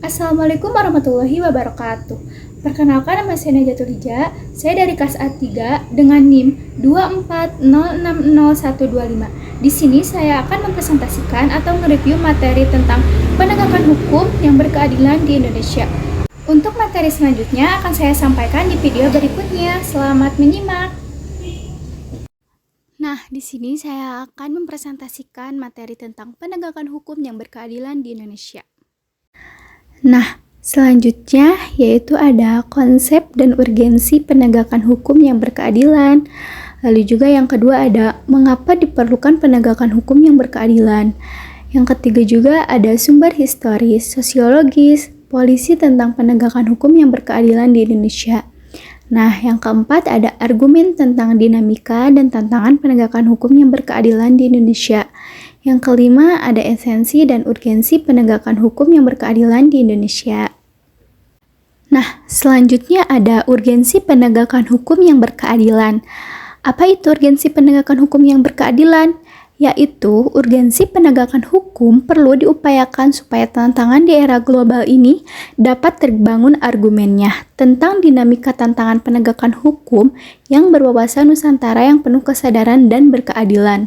Assalamualaikum warahmatullahi wabarakatuh. Perkenalkan, nama saya Najatul Hija. Saya dari kelas A3 dengan NIM 240600125. Di sini saya akan mempresentasikan atau mereview materi tentang penegakan hukum yang berkeadilan di Indonesia. Untuk materi selanjutnya akan saya sampaikan di video berikutnya. Selamat menyimak. Nah, di sini saya akan mempresentasikan materi tentang penegakan hukum yang berkeadilan di Indonesia. Nah, selanjutnya yaitu ada konsep dan urgensi penegakan hukum yang berkeadilan. Lalu juga yang kedua ada mengapa diperlukan penegakan hukum yang berkeadilan. Yang ketiga juga ada sumber historis, sosiologis, polisi tentang penegakan hukum yang berkeadilan di Indonesia. Nah, yang keempat ada argumen tentang dinamika dan tantangan penegakan hukum yang berkeadilan di Indonesia. Yang kelima ada esensi dan urgensi penegakan hukum yang berkeadilan di Indonesia. Nah, selanjutnya ada urgensi penegakan hukum yang berkeadilan. Apa itu urgensi penegakan hukum yang berkeadilan? Yaitu urgensi penegakan hukum perlu diupayakan supaya tantangan di era global ini dapat terbangun argumennya tentang dinamika tantangan penegakan hukum yang berwawasan Nusantara yang penuh kesadaran dan berkeadilan.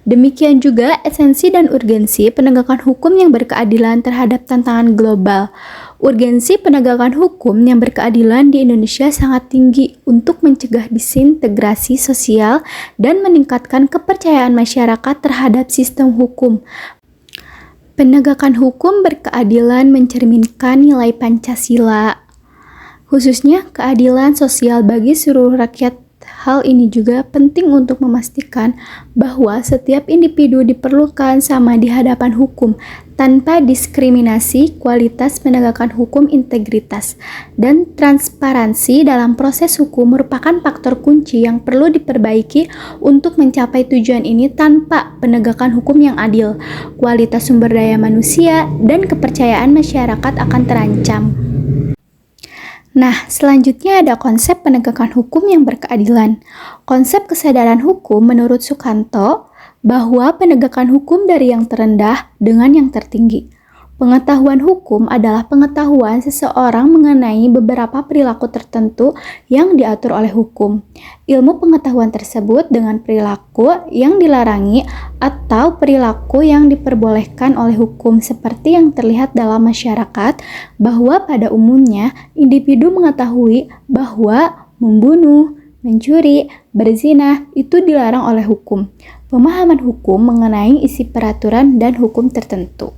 Demikian juga esensi dan urgensi penegakan hukum yang berkeadilan terhadap tantangan global. Urgensi penegakan hukum yang berkeadilan di Indonesia sangat tinggi untuk mencegah disintegrasi sosial dan meningkatkan kepercayaan masyarakat terhadap sistem hukum. Penegakan hukum berkeadilan mencerminkan nilai Pancasila, khususnya keadilan sosial bagi seluruh rakyat. Hal ini juga penting untuk memastikan bahwa setiap individu diperlukan sama di hadapan hukum tanpa diskriminasi, kualitas penegakan hukum, integritas, dan transparansi dalam proses hukum merupakan faktor kunci yang perlu diperbaiki untuk mencapai tujuan ini. Tanpa penegakan hukum yang adil, kualitas sumber daya manusia dan kepercayaan masyarakat akan terancam. Nah, selanjutnya ada konsep penegakan hukum yang berkeadilan. Konsep kesadaran hukum menurut Sukanto bahwa penegakan hukum dari yang terendah dengan yang tertinggi. Pengetahuan hukum adalah pengetahuan seseorang mengenai beberapa perilaku tertentu yang diatur oleh hukum. Ilmu pengetahuan tersebut dengan perilaku yang dilarangi atau perilaku yang diperbolehkan oleh hukum, seperti yang terlihat dalam masyarakat bahwa pada umumnya individu mengetahui bahwa membunuh, mencuri, berzina itu dilarang oleh hukum. Pemahaman hukum mengenai isi peraturan dan hukum tertentu.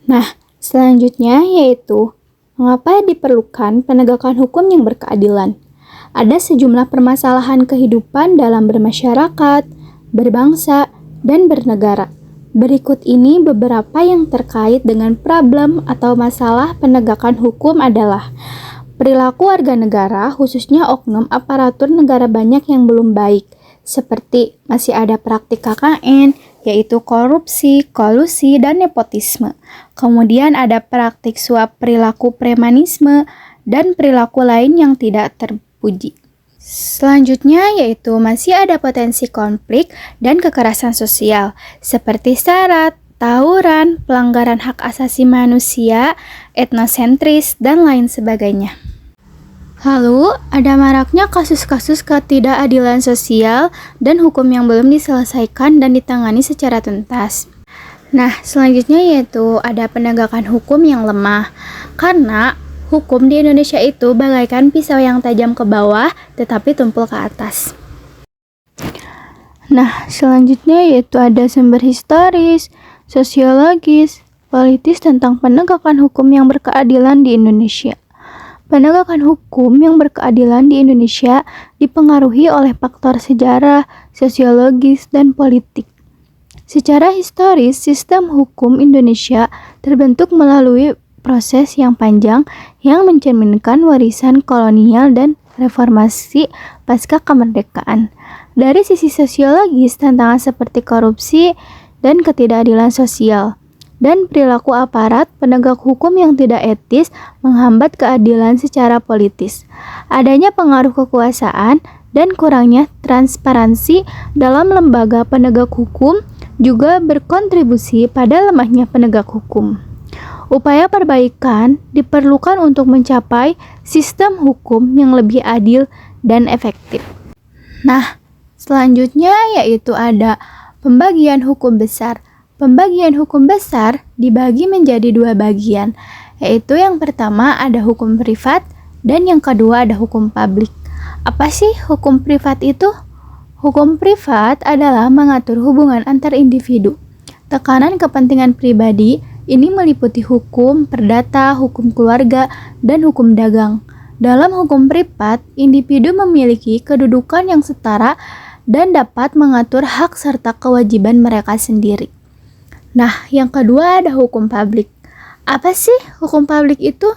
Nah, selanjutnya yaitu mengapa diperlukan penegakan hukum yang berkeadilan. Ada sejumlah permasalahan kehidupan dalam bermasyarakat, berbangsa, dan bernegara. Berikut ini beberapa yang terkait dengan problem atau masalah penegakan hukum adalah perilaku warga negara, khususnya oknum aparatur negara banyak yang belum baik, seperti masih ada praktik KKN, yaitu korupsi, kolusi, dan nepotisme. Kemudian ada praktik suap, perilaku premanisme, dan perilaku lain yang tidak terpuji. Selanjutnya yaitu masih ada potensi konflik dan kekerasan sosial, seperti syarat, tawuran, pelanggaran hak asasi manusia, etnosentris, dan lain sebagainya. Lalu, ada maraknya kasus-kasus ketidakadilan sosial dan hukum yang belum diselesaikan dan ditangani secara tuntas. Nah, selanjutnya yaitu ada penegakan hukum yang lemah, karena hukum di Indonesia itu bagaikan pisau yang tajam ke bawah tetapi tumpul ke atas. Nah, selanjutnya yaitu ada sumber historis, sosiologis, politis tentang penegakan hukum yang berkeadilan di Indonesia. Penegakan hukum yang berkeadilan di Indonesia dipengaruhi oleh faktor sejarah, sosiologis, dan politik. Secara historis, sistem hukum Indonesia terbentuk melalui proses yang panjang yang mencerminkan warisan kolonial dan reformasi pasca kemerdekaan. Dari sisi sosiologis, tantangan seperti korupsi dan ketidakadilan sosial dan perilaku aparat penegak hukum yang tidak etis menghambat keadilan secara politis. Adanya pengaruh kekuasaan dan kurangnya transparansi dalam lembaga penegak hukum juga berkontribusi pada lemahnya penegak hukum. Upaya perbaikan diperlukan untuk mencapai sistem hukum yang lebih adil dan efektif. Nah, selanjutnya yaitu ada pembagian hukum besar. Pembagian hukum besar dibagi menjadi dua bagian, yaitu yang pertama ada hukum privat dan yang kedua ada hukum publik. Apa sih hukum privat itu? Hukum privat adalah mengatur hubungan antar individu. Tekanan kepentingan pribadi ini meliputi hukum perdata, hukum keluarga, dan hukum dagang. Dalam hukum privat, individu memiliki kedudukan yang setara dan dapat mengatur hak serta kewajiban mereka sendiri. Nah, yang kedua ada hukum publik. Apa sih hukum publik itu?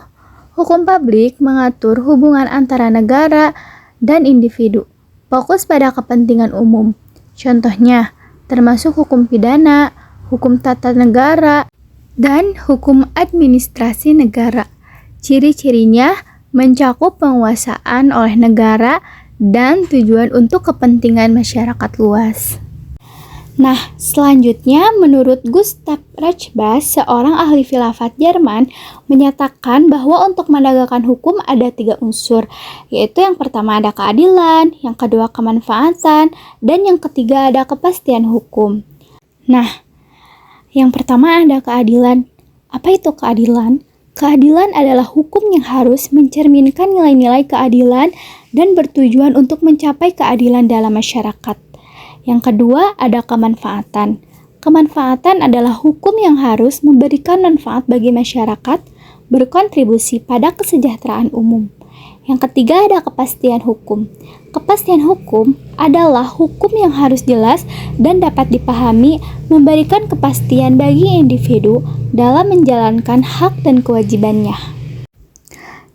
Hukum publik mengatur hubungan antara negara dan individu, fokus pada kepentingan umum. Contohnya, termasuk hukum pidana, hukum tata negara, dan hukum administrasi negara. Ciri-cirinya mencakup penguasaan oleh negara dan tujuan untuk kepentingan masyarakat luas. Nah, selanjutnya menurut Gustav Rechbas, seorang ahli filsafat Jerman, menyatakan bahwa untuk menegakkan hukum ada 3 unsur, yaitu yang pertama ada keadilan, yang kedua kemanfaatan, dan yang ketiga ada kepastian hukum. Nah, yang pertama ada keadilan. Apa itu keadilan? Keadilan adalah hukum yang harus mencerminkan nilai-nilai keadilan dan bertujuan untuk mencapai keadilan dalam masyarakat. Yang kedua ada kemanfaatan. Kemanfaatan adalah hukum yang harus memberikan manfaat bagi masyarakat, berkontribusi pada kesejahteraan umum. Yang ketiga ada kepastian hukum. Kepastian hukum adalah hukum yang harus jelas dan dapat dipahami, memberikan kepastian bagi individu dalam menjalankan hak dan kewajibannya.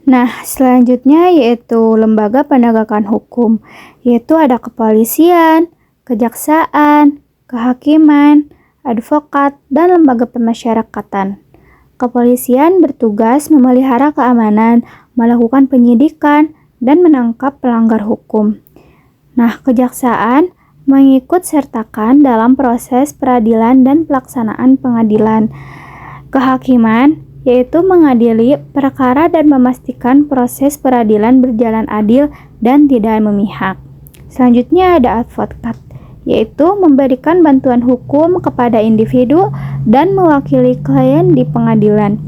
Nah, selanjutnya yaitu lembaga penegakan hukum, yaitu ada kepolisian, kejaksaan, kehakiman, advokat, dan lembaga pemasyarakatan. Kepolisian bertugas memelihara keamanan, melakukan penyidikan, dan menangkap pelanggar hukum. Nah, kejaksaan mengikut sertakan dalam proses peradilan dan pelaksanaan pengadilan. Kehakiman yaitu mengadili perkara dan memastikan proses peradilan berjalan adil dan tidak memihak. Selanjutnya ada advokat, yaitu memberikan bantuan hukum kepada individu dan mewakili klien di pengadilan.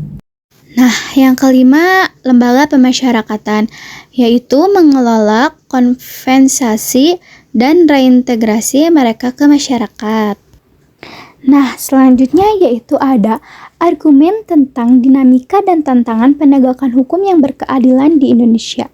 Nah, yang kelima, lembaga pemasyarakatan, yaitu mengelola kompensasi dan reintegrasi mereka ke masyarakat. Nah, selanjutnya yaitu ada argumen tentang dinamika dan tantangan penegakan hukum yang berkeadilan di Indonesia.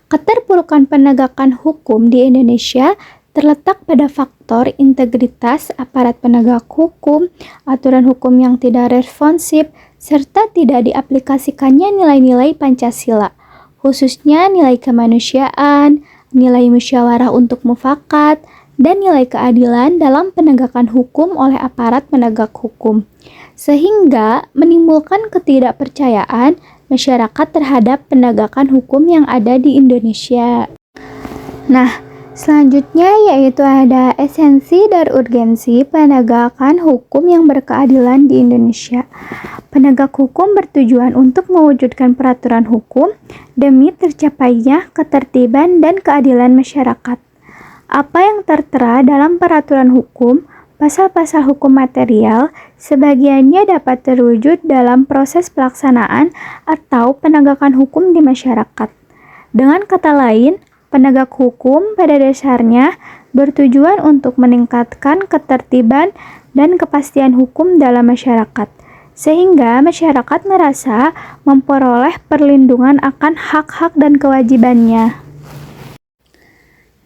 Keterpurukan penegakan hukum di Indonesia terletak pada faktor integritas aparat penegak hukum, aturan hukum yang tidak responsif, serta tidak diaplikasikannya nilai-nilai Pancasila, khususnya nilai kemanusiaan, nilai musyawarah untuk mufakat, dan nilai keadilan dalam penegakan hukum oleh aparat penegak hukum, sehingga menimbulkan ketidakpercayaan masyarakat terhadap penegakan hukum yang ada di Indonesia. Nah, selanjutnya yaitu ada esensi dan urgensi penegakan hukum yang berkeadilan di Indonesia. Penegak hukum bertujuan untuk mewujudkan peraturan hukum demi tercapainya ketertiban dan keadilan masyarakat. Apa yang tertera dalam peraturan hukum, pasal-pasal hukum material, sebagiannya dapat terwujud dalam proses pelaksanaan atau penegakan hukum di masyarakat. Dengan kata lain, penegak hukum pada dasarnya bertujuan untuk meningkatkan ketertiban dan kepastian hukum dalam masyarakat, sehingga masyarakat merasa memperoleh perlindungan akan hak-hak dan kewajibannya.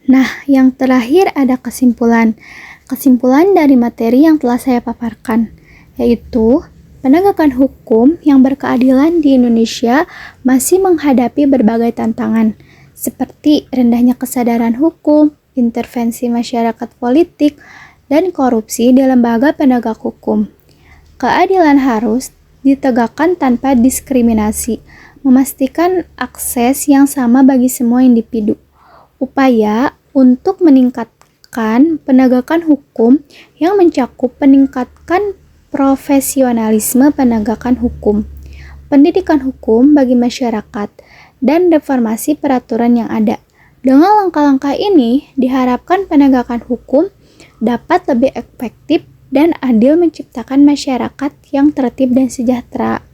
Nah, yang terakhir ada kesimpulan. Kesimpulan dari materi yang telah saya paparkan, yaitu penegakan hukum yang berkeadilan di Indonesia masih menghadapi berbagai tantangan, seperti rendahnya kesadaran hukum, intervensi masyarakat politik, dan korupsi di lembaga penegak hukum. Keadilan harus ditegakkan tanpa diskriminasi, memastikan akses yang sama bagi semua individu. Upaya untuk meningkatkan penegakan hukum yang mencakup peningkatkan profesionalisme penegakan hukum, pendidikan hukum bagi masyarakat, dan reformasi peraturan yang ada. Dengan langkah-langkah ini, diharapkan penegakan hukum dapat lebih efektif dan adil menciptakan masyarakat yang tertib dan sejahtera.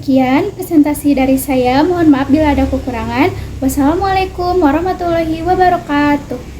Sekian presentasi dari saya, mohon maaf bila ada kekurangan. Wassalamualaikum warahmatullahi wabarakatuh.